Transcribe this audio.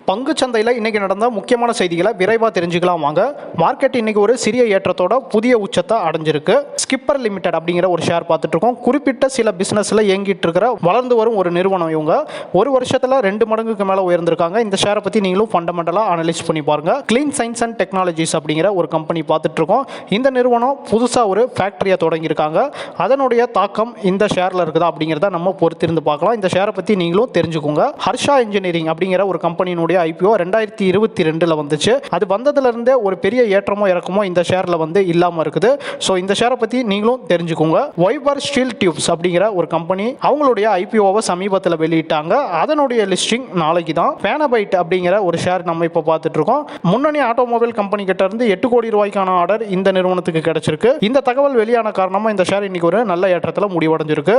பங்கு சந்தையில் இன்னைக்கு நடந்த முக்கியமான செய்திகளை விரைவாக தெரிஞ்சுக்கலாம் வாங்க. மார்க்கெட் இன்னைக்கு ஒரு சிறிய ஏற்றத்தோட புதிய உச்சத்தை அடைஞ்சிருக்கு. ஸ்கிப்பர் லிமிடெட் அப்படிங்கிற ஒரு ஷேர் பார்த்துட்டு இருக்கோம். குறிப்பிட்ட சில பிசினஸ்ல இயங்கிட்டு இருக்கிற வளர்ந்து வரும் ஒரு நிறுவனம். இவங்க ஒரு வருஷத்துல 2 மடங்குக்கு மேல உயர்ந்திருக்காங்க. இந்த ஷேரை பத்தி நீங்களும் ஃபண்டமெண்டலா அனலைஸ் பண்ணி பாருங்க. கிளீன் சயின்ஸ் அண்ட் டெக்னாலஜிஸ் அப்படிங்கிற ஒரு கம்பெனி பார்த்துட்டு இருக்கோம். இந்த நிறுவனம் புதுசா ஒரு ஃபேக்டரியை தொடங்கியிருக்காங்க. அதனுடைய தாக்கம் இந்த ஷேர்ல இருக்குதா அப்படிங்கிறத நம்ம பொறுத்திருந்து பார்க்கலாம். இந்த ஷேரை பத்தி நீங்களும் தெரிஞ்சுக்கோங்க. ஹர்ஷா இன்ஜினியரிங் அப்படிங்கிற ஒரு கம்பெனியினுடைய IPO 2022 வந்துச்சு. அது வந்ததுல இருந்தே ஒரு பெரிய ஏற்றமோ இறக்கமோ இந்த ஷேர்ல இல்லாம இருக்குது. ஸோ இந்த ஷேரை பத்தி நீங்களும் தெரிஞ்சுக்கோங்க. வைபர் ஸ்டீல் டியூப்ஸ் அப்படிங்கிற ஒரு கம்பெனி அவங்களுடைய IPOவை சமீபத்தில் வெளியிட்டாங்க. அதனுடைய லிஸ்டிங் நாளைக்கு தான். பேனபைட் அப்படிங்கிற ஒரு ஷேர் நம்ம இப்போ பார்த்துட்டு இருக்கோம். முன்னணி ஆட்டோமொபைல் கம்பெனி கிட்ட இருந்து 8 கோடி ரூபாய்க்கான ஆர்டர் இந்த நிறுவனத்துக்கு கிடைச்சிருக்கு. இந்த தகவல் வெளியான காரணமா இந்த ஷேர் இன்னைக்கு ஒரு நல்ல ஏற்றத்தில் முடிவடைஞ்சிருக்கு.